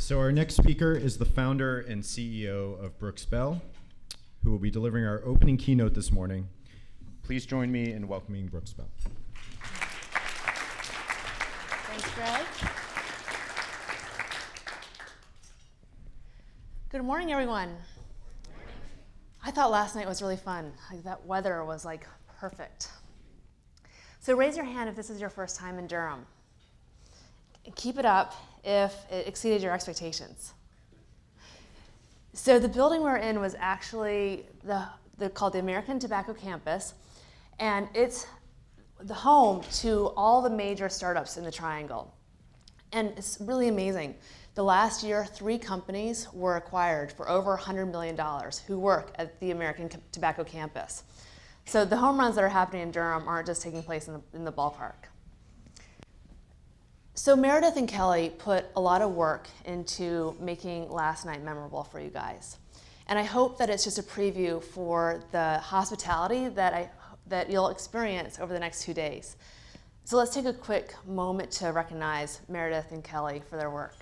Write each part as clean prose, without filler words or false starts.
So our next speaker is the founder and CEO of Brooks Bell, who will be delivering our opening keynote this morning. Please join me in welcoming Brooks Bell. Thanks, Greg. Good morning, everyone. I thought last night was really fun. That weather was like perfect. So raise your hand if this is your first time in Durham. Keep it up if it exceeded your expectations. So the building we're in was actually called the American Tobacco Campus, and it's the home to all the major startups in the Triangle. And it's really amazing. The last year, 3 companies were acquired for over $100 million who work at the American Tobacco Campus. So the home runs that are happening in Durham aren't just taking place in the ballpark. So Meredith and Kelly put a lot of work into making last night memorable for you guys. And I hope that it's just a preview for the hospitality that you'll experience over the next 2 days. So let's take a quick moment to recognize Meredith and Kelly for their work.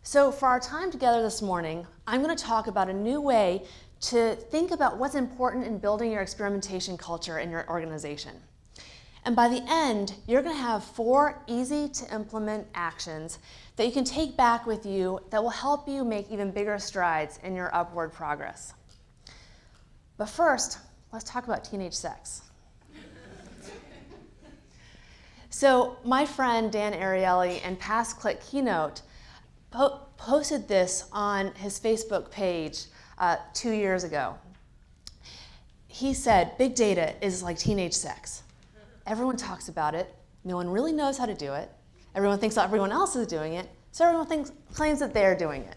So for our time together this morning, I'm going to talk about a new way to think about what's important in building your experimentation culture in your organization. And by the end, you're going to have 4 easy to implement actions that you can take back with you that will help you make even bigger strides in your upward progress. But first, let's talk about teenage sex. So my friend Dan Ariely in past Click Keynote posted this on his Facebook page 2 years ago. He said, big data is like teenage sex. Everyone talks about it. No one really knows how to do it. Everyone thinks everyone else is doing it. So everyone claims that they're doing it.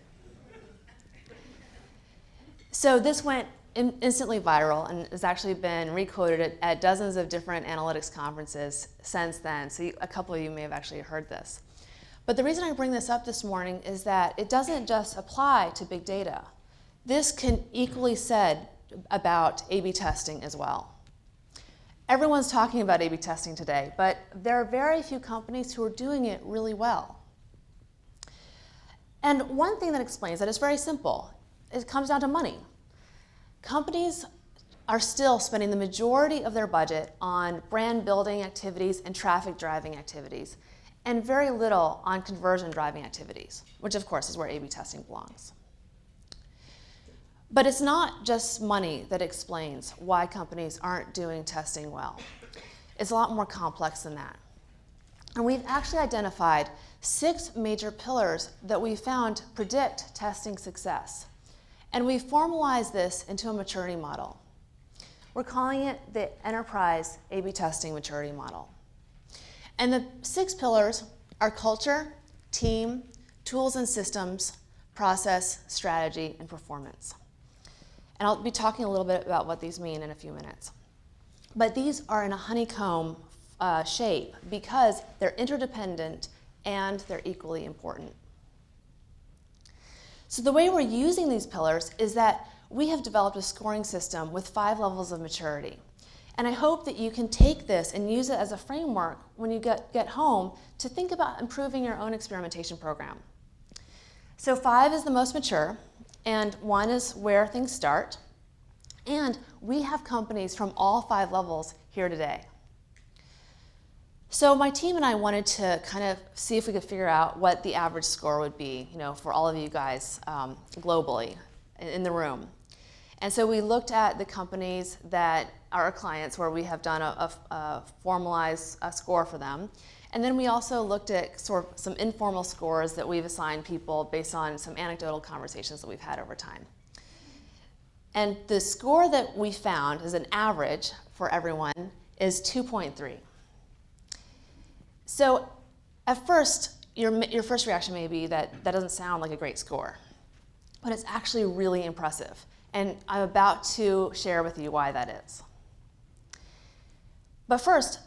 So this went instantly viral and has actually been requoted at dozens of different analytics conferences since then. So a couple of you may have actually heard this. But the reason I bring this up this morning is that it doesn't just apply to big data. This can equally said about A/B testing as well. Everyone's talking about A/B testing today, but there are very few companies who are doing it really well. And one thing that explains that is very simple. It comes down to money. Companies are still spending the majority of their budget on brand building activities and traffic driving activities, and very little on conversion driving activities, which of course is where A/B testing belongs. But it's not just money that explains why companies aren't doing testing well. It's a lot more complex than that. And we've actually identified 6 major pillars that we found predict testing success. And we've formalized this into a maturity model. We're calling it the Enterprise A/B Testing Maturity Model. And the 6 pillars are culture, team, tools and systems, process, strategy, and performance. And I'll be talking a little bit about what these mean in a few minutes. But these are in a honeycomb shape because they're interdependent and they're equally important. So the way we're using these pillars is that we have developed a scoring system with 5 levels of maturity. And I hope that you can take this and use it as a framework when you get home to think about improving your own experimentation program. So 5 is the most mature, and 1 is where things start. And we have companies from all 5 levels here today. So my team and I wanted to kind of see if we could figure out what the average score would be, for all of you guys globally in the room. And so we looked at the companies that are our clients where we have done a formalized score for them. And then we also looked at sort of some informal scores that we've assigned people based on some anecdotal conversations that we've had over time. And the score that we found as an average for everyone is 2.3. So at first, your first reaction may be that doesn't sound like a great score, but it's actually really impressive. And I'm about to share with you why that is. But first,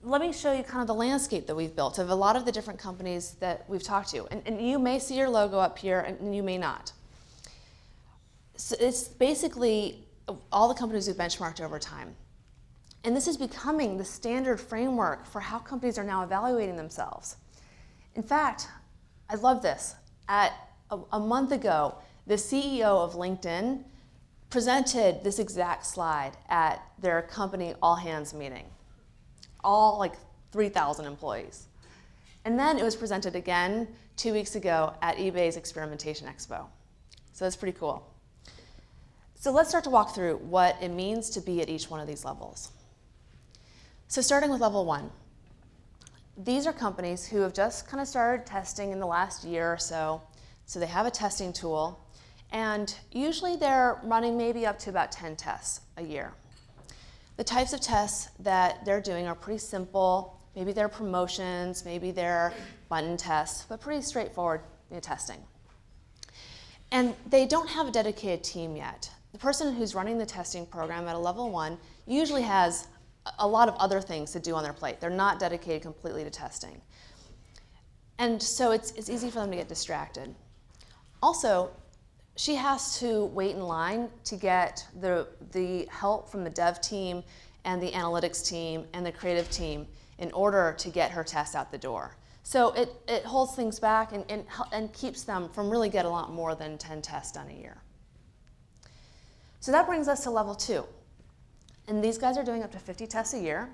let me show you kind of the landscape that we've built of a lot of the different companies that we've talked to. And you may see your logo up here, and you may not. So it's basically all the companies we've benchmarked over time. And this is becoming the standard framework for how companies are now evaluating themselves. In fact, I love this. A month ago, the CEO of LinkedIn presented this exact slide at their company all-hands meeting, all like 3,000 employees. And then it was presented again 2 weeks ago at eBay's Experimentation Expo. So that's pretty cool. So let's start to walk through what it means to be at each one of these levels. So starting with level 1. These are companies who have just kind of started testing in the last year or so. So they have a testing tool, and usually they're running maybe up to about 10 tests a year. The types of tests that they're doing are pretty simple. Maybe they're promotions, maybe they're button tests, but pretty straightforward testing. And they don't have a dedicated team yet. The person who's running the testing program at a level 1 usually has a lot of other things to do on their plate. They're not dedicated completely to testing. And so it's easy for them to get distracted. Also, she has to wait in line to get the help from the dev team and the analytics team and the creative team in order to get her test out the door. So it holds things back and keeps them from really get a lot more than 10 tests done a year. So that brings us to level 2. And these guys are doing up to 50 tests a year.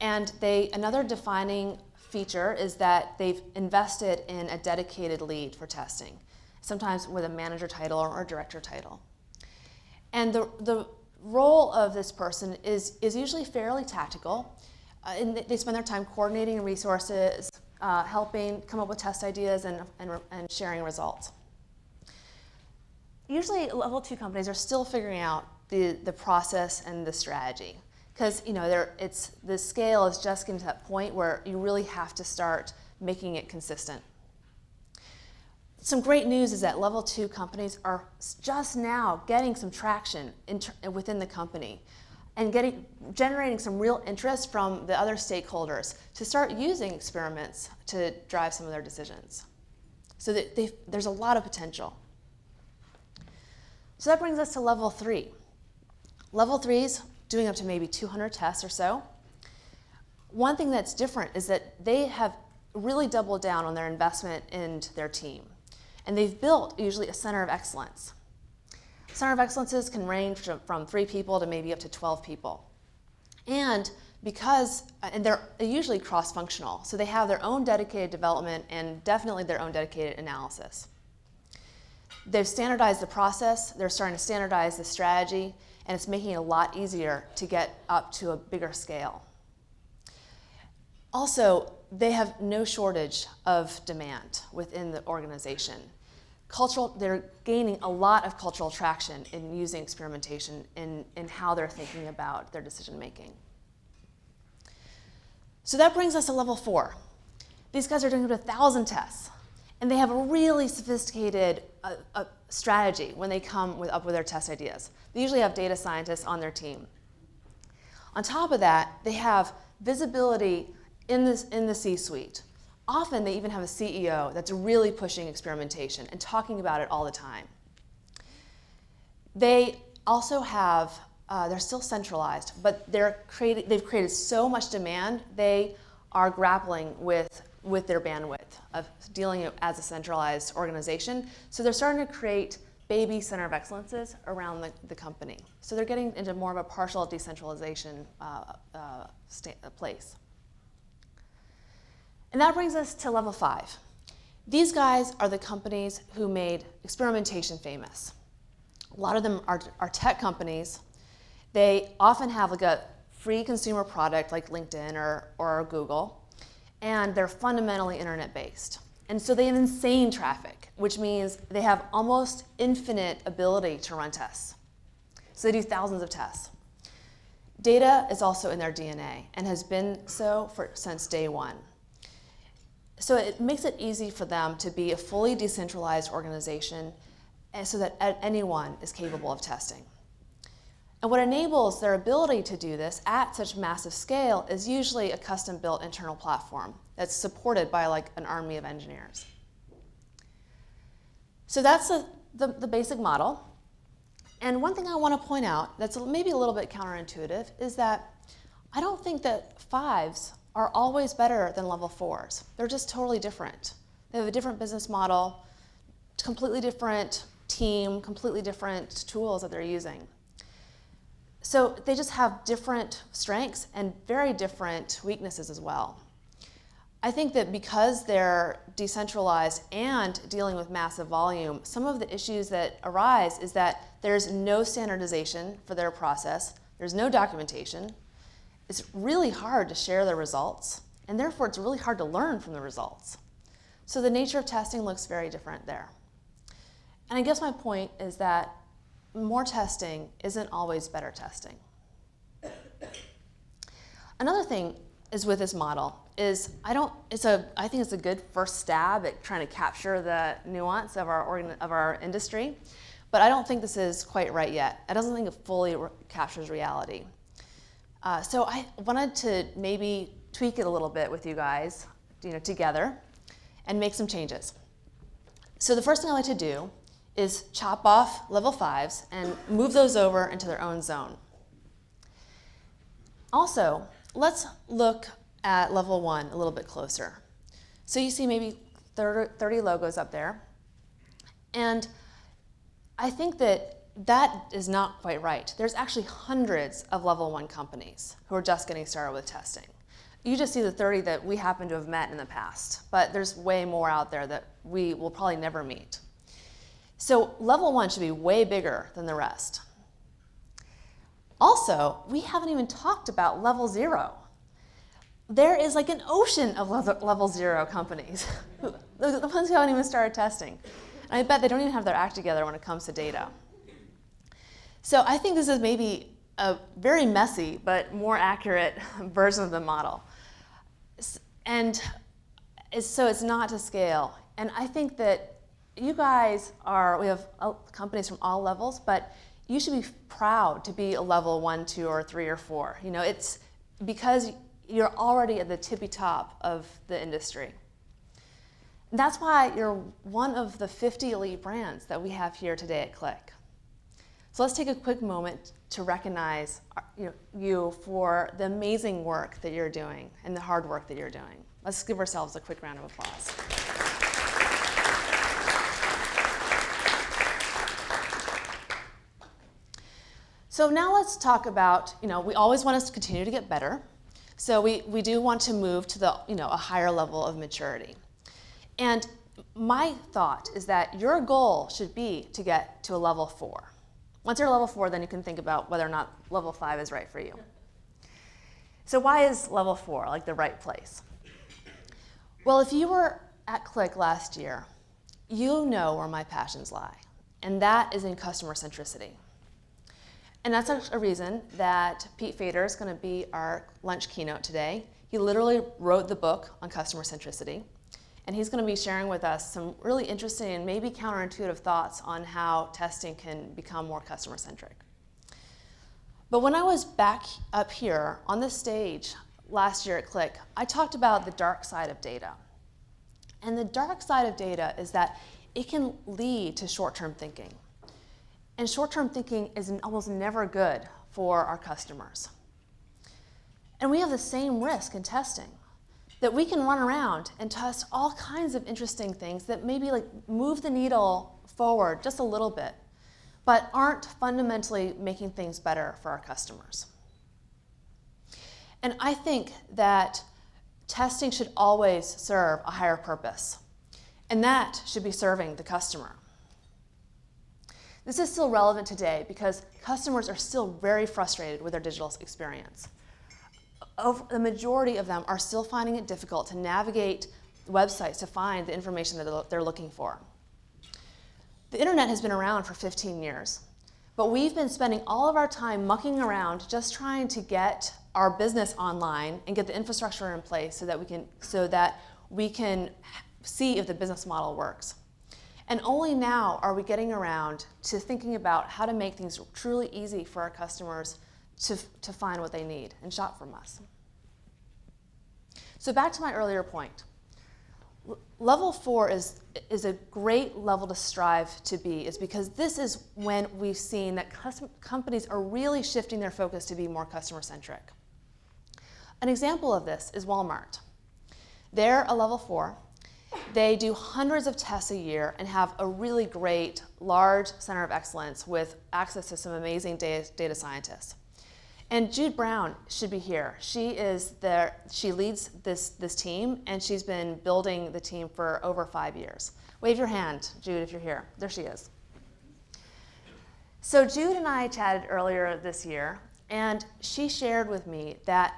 And another defining feature is that they've invested in a dedicated lead for testing, sometimes with a manager title or a director title. And the role of this person is usually fairly tactical. And they spend their time coordinating resources, helping come up with test ideas and sharing results. Usually level 2 companies are still figuring out the process and the strategy, because the scale is just getting to that point where you really have to start making it consistent. Some great news is that level 2 companies are just now getting some traction within the company and generating some real interest from the other stakeholders to start using experiments to drive some of their decisions. So there's a lot of potential. So that brings us to level 3. Level 3's doing up to maybe 200 tests or so. One thing that's different is that they have really doubled down on their investment in their team. And they've built usually a center of excellence. Center of excellences can range from 3 people to maybe up to 12 people. And they're usually cross-functional, so they have their own dedicated development and definitely their own dedicated analysis. They've standardized the process, they're starting to standardize the strategy, and it's making it a lot easier to get up to a bigger scale. Also, they have no shortage of demand within the organization. They're gaining a lot of cultural traction in using experimentation in how they're thinking about their decision making. So that brings us to level 4. These guys are doing up to 1,000 tests, and they have a really sophisticated strategy when they come up with their test ideas. They usually have data scientists on their team. On top of that, they have visibility in the C-suite. Often they even have a CEO that's really pushing experimentation and talking about it all the time. They also have, they're still centralized, but they've created so much demand, they are grappling with their bandwidth of dealing as a centralized organization. So they're starting to create baby center of excellences around the company. So they're getting into more of a partial decentralization place. And that brings us to level 5. These guys are the companies who made experimentation famous. A lot of them are tech companies. They often have like a free consumer product like LinkedIn or Google, and they're fundamentally internet-based. And so they have insane traffic, which means they have almost infinite ability to run tests. So they do thousands of tests. Data is also in their DNA and has been so since day one. So it makes it easy for them to be a fully decentralized organization so that anyone is capable of testing. And what enables their ability to do this at such massive scale is usually a custom-built internal platform that's supported by like an army of engineers. So that's the basic model. And one thing I want to point out that's maybe a little bit counterintuitive is that I don't think that 5s are always better than level 4s. They're just totally different. They have a different business model, completely different team, completely different tools that they're using. So they just have different strengths and very different weaknesses as well. I think that because they're decentralized and dealing with massive volume, some of the issues that arise is that there's no standardization for their process, there's no documentation, it's really hard to share the results, and therefore it's really hard to learn from the results. So the nature of testing looks very different there. And I guess my point is that more testing isn't always better testing. Another thing is with this model is I think it's a good first stab at trying to capture the nuance of our industry, but I don't think this is quite right yet. I don't think it fully captures reality. So I wanted to maybe tweak it a little bit with you guys, together, and make some changes. So the first thing I like to do is chop off level 5s and move those over into their own zone. Also, let's look at level 1 a little bit closer. So you see maybe 30 logos up there. And I think that is not quite right. There's actually hundreds of level 1 companies who are just getting started with testing. You just see the 30 that we happen to have met in the past, but there's way more out there that we will probably never meet. So level 1 should be way bigger than the rest. Also, we haven't even talked about level 0. There is like an ocean of level 0 companies, the ones who haven't even started testing. And I bet they don't even have their act together when it comes to data. So I think this is maybe a very messy but more accurate version of the model. And so it's not to scale. And I think that you guys we have companies from all levels, but you should be proud to be a level 1, 2, or 3, or 4. It's because you're already at the tippy top of the industry. That's why you're one of the 50 elite brands that we have here today at Click. So let's take a quick moment to recognize you for the amazing work that you're doing and the hard work that you're doing. Let's give ourselves a quick round of applause. So now let's talk about, we always want us to continue to get better. So we do want to move to a higher level of maturity. And my thought is that your goal should be to get to a level 4. Once you're level 4, then you can think about whether or not level 5 is right for you. So why is level 4 like the right place? Well, if you were at Click last year, you know where my passions lie, and that is in customer centricity. And that's a reason that Pete Fader is going to be our lunch keynote today. He literally wrote the book on customer centricity, and he's going to be sharing with us some really interesting and maybe counterintuitive thoughts on how testing can become more customer-centric. But when I was back up here on the stage last year at Click, I talked about the dark side of data. And the dark side of data is that it can lead to short-term thinking. And short-term thinking is almost never good for our customers. And we have the same risk in testing, that we can run around and test all kinds of interesting things that maybe move the needle forward just a little bit, but aren't fundamentally making things better for our customers. And I think that testing should always serve a higher purpose, and that should be serving the customer. This is still relevant today because customers are still very frustrated with their digital experience. The majority of them are still finding it difficult to navigate websites to find the information that they're looking for. The internet has been around for 15 years, but we've been spending all of our time mucking around just trying to get our business online and get the infrastructure in place so that we can see if the business model works. And only now are we getting around to thinking about how to make things truly easy for our customers to find what they need and shop from us. So back to my earlier point. Level 4 is a great level to strive to be, is because this is when we've seen that companies are really shifting their focus to be more customer-centric. An example of this is Walmart. They're a level 4. They do hundreds of tests a year and have a really great, large center of excellence with access to some amazing data scientists. And Jude Brown should be here. She leads this team, and she's been building the team for over 5 years. Wave your hand, Jude, if you're here. There she is. So Jude and I chatted earlier this year, and she shared with me that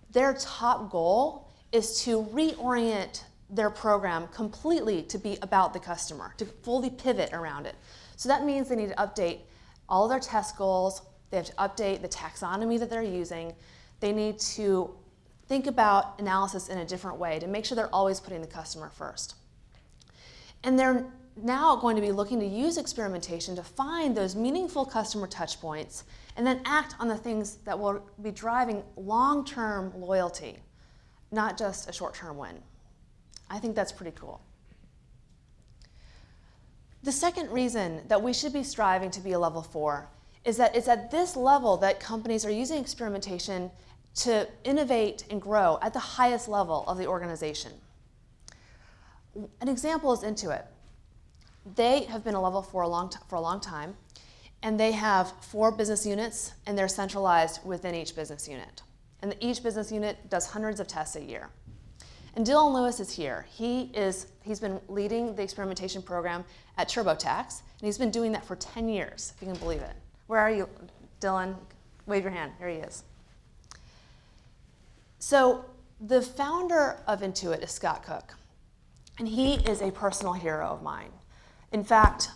their top goal is to reorient their program completely to be about the customer, to fully pivot around it. So that means they need to update all of their test goals, they have to update the taxonomy that they're using, they need to think about analysis in a different way to make sure they're always putting the customer first. And they're now going to be looking to use experimentation to find those meaningful customer touch points and then act on the things that will be driving long-term loyalty, not just a short-term win. I think that's pretty cool. The second reason that we should be striving to be a level 4 is that it's at this level that companies are using experimentation to innovate and grow at the highest level of the organization. An example is Intuit. They have been a level 4 for a long time, and they have 4 business units, and they're centralized within each business unit. And each business unit does hundreds of tests a year. And Dylan Lewis is here. He's been leading the experimentation program at TurboTax, and he's been doing that for 10 years, if you can believe it. Where are you, Dylan? Wave your hand. Here he is. So the founder of Intuit is Scott Cook, and he is a personal hero of mine. In fact,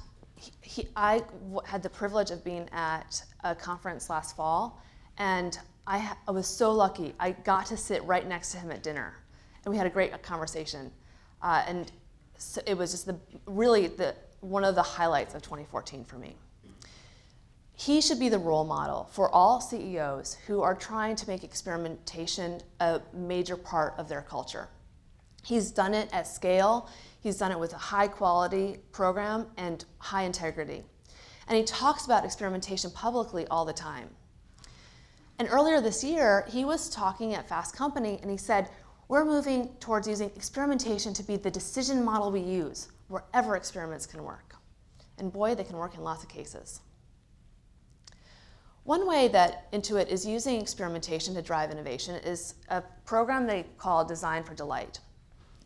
I had the privilege of being at a conference last fall, and I was so lucky. I got to sit right next to him at dinner, and we had a great conversation. And so it was just one of the highlights of 2014 for me. He should be the role model for all CEOs who are trying to make experimentation a major part of their culture. He's done it at scale. He's done it with a high quality program and high integrity. And he talks about experimentation publicly all the time. And earlier this year, he was talking at Fast Company, and he said, we're moving towards using experimentation to be the decision model we use wherever experiments can work. And boy, they can work in lots of cases. One way that Intuit is using experimentation to drive innovation is a program they call Design for Delight.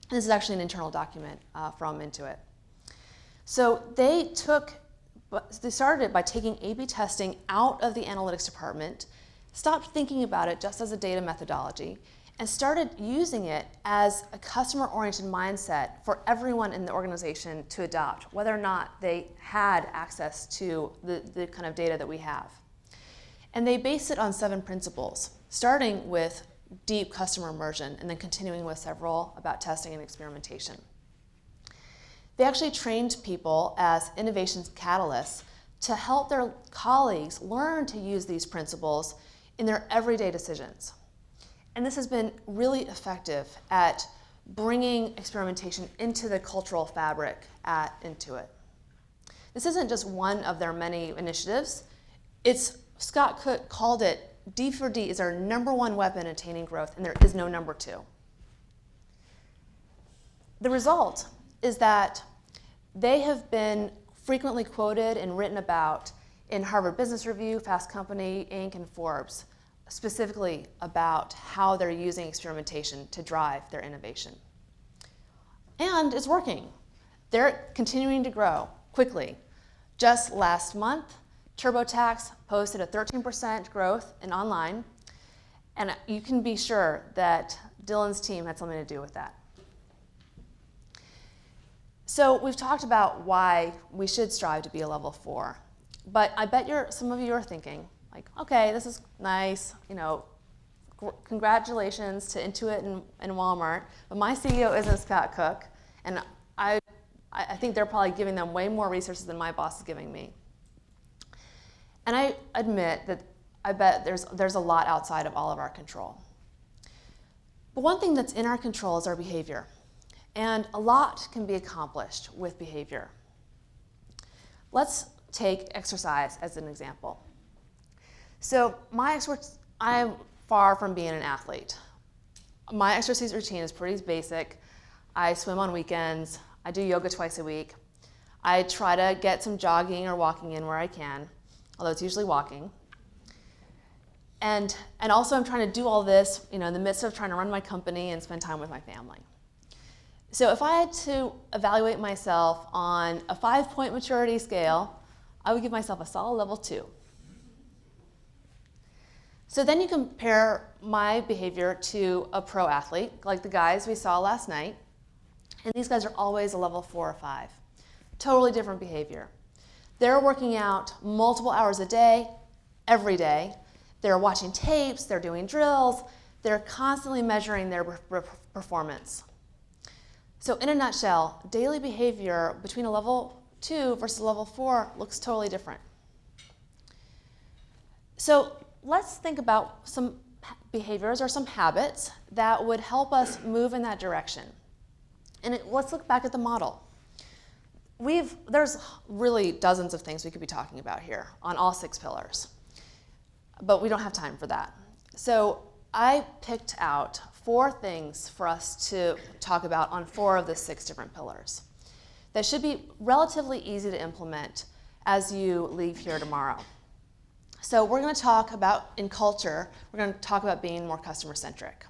This is actually an internal document from Intuit. So they started it by taking A/B testing out of the analytics department, stopped thinking about it just as a data methodology, and started using it as a customer-oriented mindset for everyone in the organization to adopt, whether or not they had access to the kind of data that we have. And they base it on 7 principles, starting with deep customer immersion and then continuing with several about testing and experimentation. They actually trained people as innovation catalysts to help their colleagues learn to use these principles in their everyday decisions. And this has been really effective at bringing experimentation into the cultural fabric at Intuit. This isn't just one of their many initiatives. Scott Cook called it, D for D is our #1 weapon attaining growth, and there is no #2. The result is that they have been frequently quoted and written about in Harvard Business Review, Fast Company, Inc., and Forbes, specifically about how they're using experimentation to drive their innovation. And it's working. They're continuing to grow quickly. Just last month, TurboTax posted a 13% growth in online, and you can be sure that Dylan's team had something to do with that. So we've talked about why we should strive to be a level 4, but I bet some of you are thinking, like, okay, this is nice, congratulations to Intuit and Walmart, but my CEO isn't Scott Cook, and I think they're probably giving them way more resources than my boss is giving me. And I admit that I bet there's a lot outside of all of our control. But one thing that's in our control is our behavior. And a lot can be accomplished with behavior. Let's take exercise as an example. So I'm far from being an athlete. my exercise routine is pretty basic. I swim on weekends. I do yoga twice a week. I try to get some jogging or walking in where I can, although it's usually walking. And also I'm trying to do all this, in the midst of trying to run my company and spend time with my family. So if I had to evaluate myself on a 5-point maturity scale, I would give myself a solid level 2. So then you compare my behavior to a pro athlete, like the guys we saw last night, and these guys are always a level 4 or 5. Totally different behavior. They're working out multiple hours a day, every day. They're watching tapes, they're doing drills, they're constantly measuring their performance. So in a nutshell, daily behavior between a level 2 versus a level 4 looks totally different. So let's think about some behaviors or some habits that would help us move in that direction. And let's look back at the model. There's really dozens of things we could be talking about here on all 6 pillars, but we don't have time for that. So I picked out 4 things for us to talk about on 4 of the 6 different pillars that should be relatively easy to implement as you leave here tomorrow. So we're going to talk about, in culture, we're going to talk about being more customer-centric.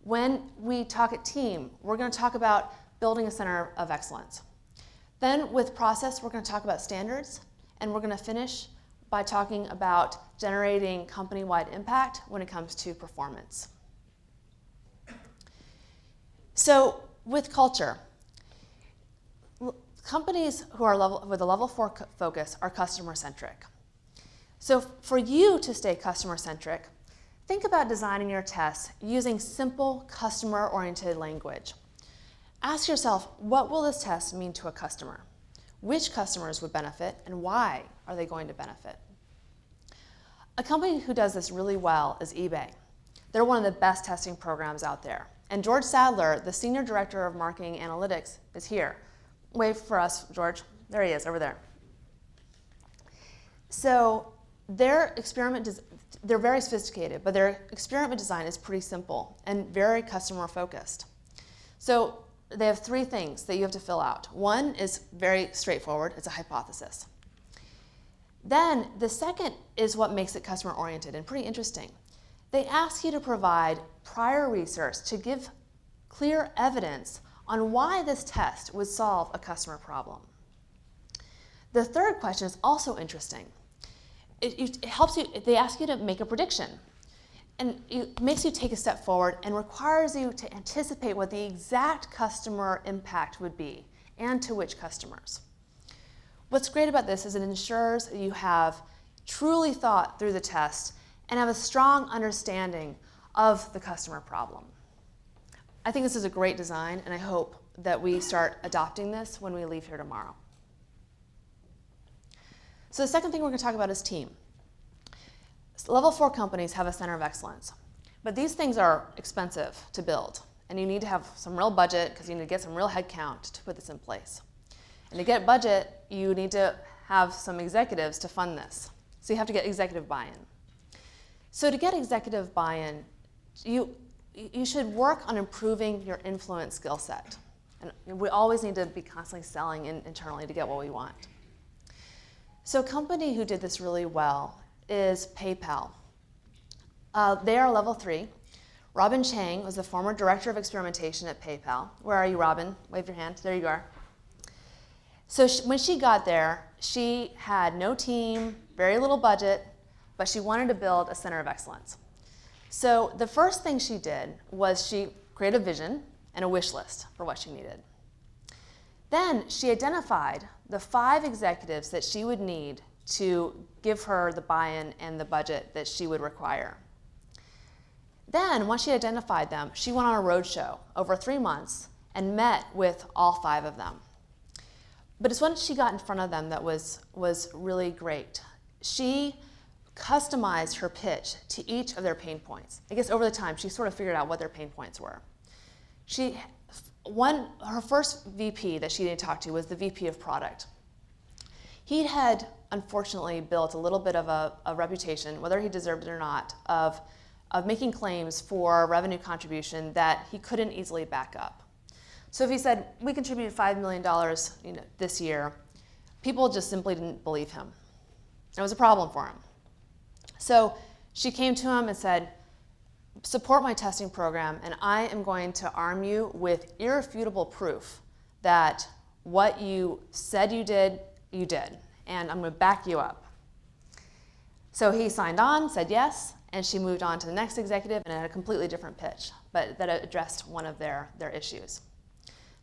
When we talk at team, we're going to talk about building a center of excellence. Then with process, we're going to talk about standards, and we're going to finish by talking about generating company-wide impact when it comes to performance. So with culture, companies who are with a level 4 focus are customer-centric. So for you to stay customer-centric, think about designing your tests using simple customer-oriented language. Ask yourself, what will this test mean to a customer? Which customers would benefit, and why are they going to benefit? A company who does this really well is eBay. They're one of the best testing programs out there. And George Sadler, the Senior Director of Marketing Analytics, is here. Wave for us, George. There he is, over there. So they're very sophisticated, but their experiment design is pretty simple and very customer focused. So they have 3 things that you have to fill out. One is very straightforward, it's a hypothesis. Then the second is what makes it customer oriented and pretty interesting. They ask you to provide prior research to give clear evidence on why this test would solve a customer problem. The third question is also interesting. It helps you, they ask you to make a prediction. And it makes you take a step forward and requires you to anticipate what the exact customer impact would be and to which customers. What's great about this is it ensures that you have truly thought through the test and have a strong understanding of the customer problem. I think this is a great design, and I hope that we start adopting this when we leave here tomorrow. So the second thing we're going to talk about is team. Level 4 companies have a center of excellence, but these things are expensive to build, and you need to have some real budget because you need to get some real headcount to put this in place. And to get budget, you need to have some executives to fund this. So you have to get executive buy-in. So to get executive buy-in, you should work on improving your influence skill set. And we always need to be constantly selling internally to get what we want. So a company who did this really well is PayPal. They are level 3. Robin Chang was the former director of experimentation at PayPal. Where are you, Robin? Wave your hand. There you are. So when she got there, she had no team, very little budget, but she wanted to build a center of excellence. So the first thing she did was she created a vision and a wish list for what she needed. Then she identified the 5 executives that she would need to give her the buy-in and the budget that she would require. Then, once she identified them, she went on a roadshow over 3 months and met with all 5 of them. But it's when she got in front of them that was really great. She customized her pitch to each of their pain points. I guess over the time, she sort of figured out what their pain points were. Her first VP that she didn't talk to was the VP of product. He had unfortunately built a little bit of a reputation, whether he deserved it or not, of of making claims for revenue contribution that he couldn't easily back up. So if he said, we contributed $5 million this year, people just simply didn't believe him. It was a problem for him. So she came to him and said, support my testing program, and I am going to arm you with irrefutable proof that what you said you did, and I'm going to back you up. So he signed on, said yes, and she moved on to the next executive and had a completely different pitch, but that addressed one of their issues.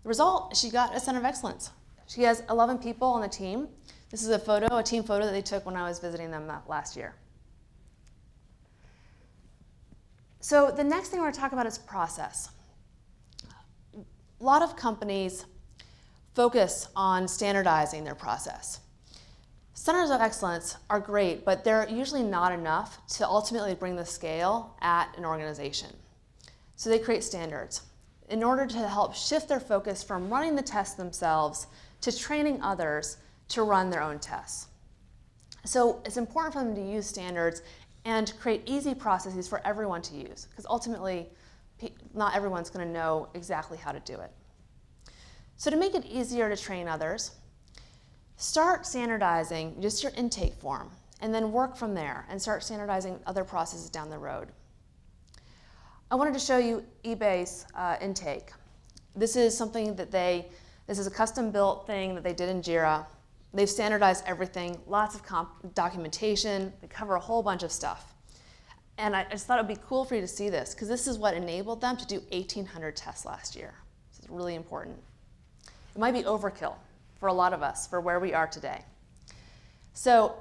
The result, she got a center of excellence. She has 11 people on the team. This is a team photo that they took when I was visiting them last year. So the next thing we're going to talk about is process. A lot of companies focus on standardizing their process. Centers of excellence are great, but they're usually not enough to ultimately bring the scale at an organization. So they create standards in order to help shift their focus from running the tests themselves to training others to run their own tests. So it's important for them to use standards and create easy processes for everyone to use, because ultimately, not everyone's going to know exactly how to do it. So to make it easier to train others, start standardizing just your intake form, and then work from there and start standardizing other processes down the road. I wanted to show you eBay's intake. This is something that this is a custom-built thing that they did in Jira. They've standardized everything, lots of documentation. They cover a whole bunch of stuff. And I just thought it would be cool for you to see this, because this is what enabled them to do 1,800 tests last year. This is really important. It might be overkill for a lot of us for where we are today. So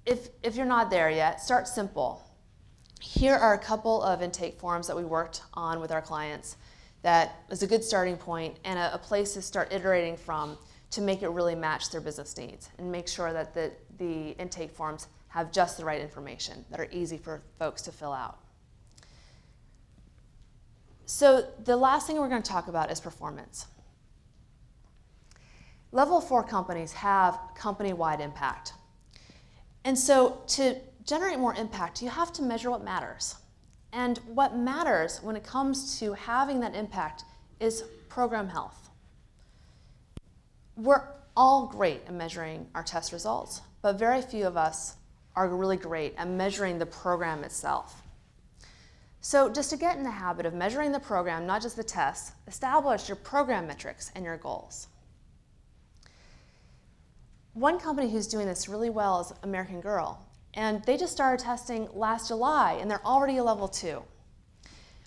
if you're not there yet, start simple. Here are a couple of intake forms that we worked on with our clients that is a good starting point and a place to start iterating from to make it really match their business needs and make sure that the intake forms have just the right information that are easy for folks to fill out. So the last thing we're going to talk about is performance. Level 4 companies have company-wide impact. And so to generate more impact, you have to measure what matters. And what matters when it comes to having that impact is program health. We're all great at measuring our test results, but very few of us are really great at measuring the program itself. So just to get in the habit of measuring the program, not just the tests, establish your program metrics and your goals. One company who's doing this really well is American Girl, and they just started testing last July, and they're already a level 2.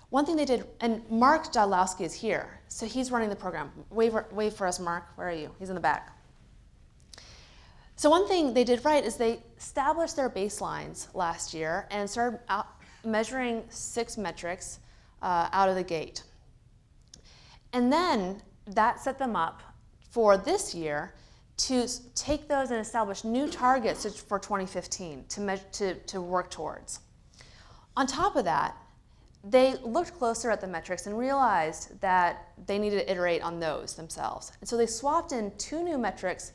One thing they did, and Mark Jodlowski is here, so he's running the program. Wave for us, Mark. Where are you? He's in the back. So one thing they did right is they established their baselines last year and started measuring 6 metrics out of the gate. And then that set them up for this year to take those and establish new targets for 2015 to work towards. On top of that, they looked closer at the metrics and realized that they needed to iterate on those themselves. And so they swapped in 2 new metrics,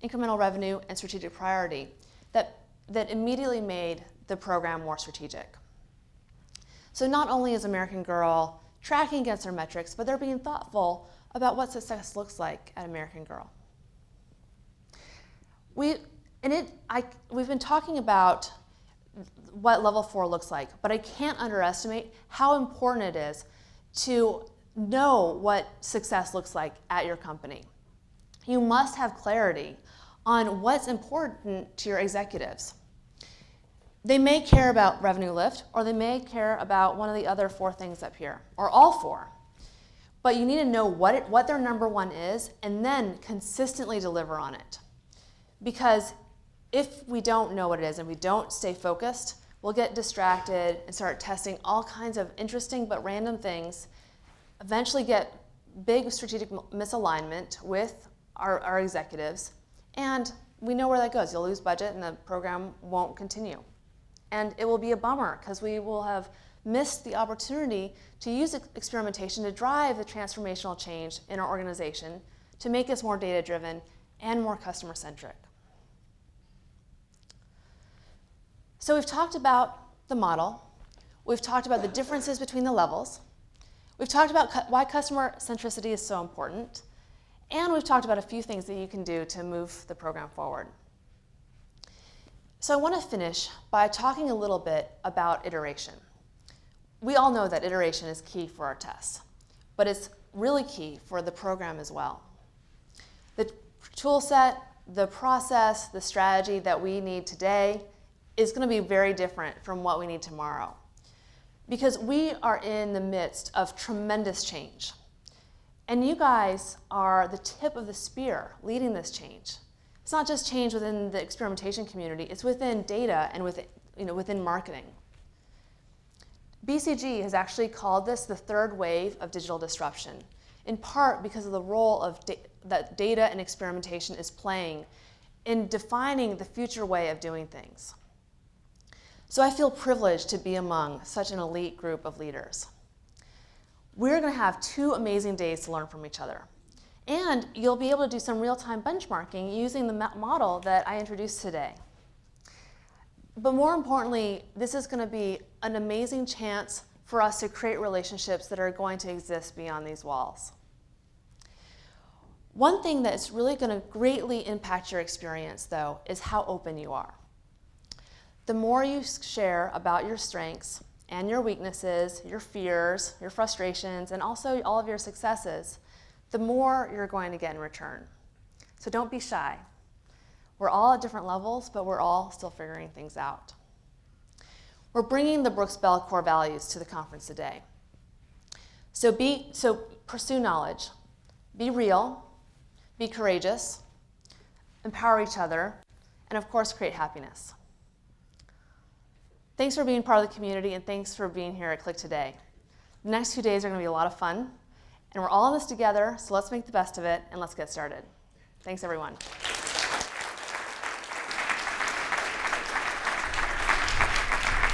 incremental revenue and strategic priority, that immediately made the program more strategic. So not only is American Girl tracking against their metrics, but they're being thoughtful about what success looks like at American Girl. We've been talking about what level 4 looks like, but I can't underestimate how important it is to know what success looks like at your company. You must have clarity on what's important to your executives. They may care about revenue lift, or they may care about one of the other 4 things up here, or all 4. But you need to know what their number 1 is, and then consistently deliver on it. Because if we don't know what it is and we don't stay focused, we'll get distracted and start testing all kinds of interesting but random things, eventually get big strategic misalignment with our executives, and we know where that goes. You'll lose budget and the program won't continue. And it will be a bummer because we will have missed the opportunity to use experimentation to drive the transformational change in our organization to make us more data-driven and more customer-centric. So we've talked about the model. We've talked about the differences between the levels. We've talked about why customer centricity is so important. And we've talked about a few things that you can do to move the program forward. So I want to finish by talking a little bit about iteration. We all know that iteration is key for our tests, but it's really key for the program as well. The tool set, the process, the strategy that we need today is going to be very different from what we need tomorrow, because we are in the midst of tremendous change. And you guys are the tip of the spear leading this change. It's not just change within the experimentation community, it's within data and within marketing. BCG has actually called this the third wave of digital disruption, in part because of the role of that data and experimentation is playing in defining the future way of doing things. So I feel privileged to be among such an elite group of leaders. We're going to have 2 amazing days to learn from each other. And you'll be able to do some real-time benchmarking using the model that I introduced today. But more importantly, this is going to be an amazing chance for us to create relationships that are going to exist beyond these walls. One thing that's really going to greatly impact your experience, though, is how open you are. The more you share about your strengths and your weaknesses, your fears, your frustrations, and also all of your successes, the more you're going to get in return. So don't be shy. We're all at different levels, but we're all still figuring things out. We're bringing the Brooks Bell core values to the conference today. So pursue knowledge, be real, be courageous, empower each other, and of course, create happiness. Thanks for being part of the community, and thanks for being here at Click today. The next 2 days are going to be a lot of fun, and we're all in this together, so let's make the best of it, and let's get started. Thanks, everyone.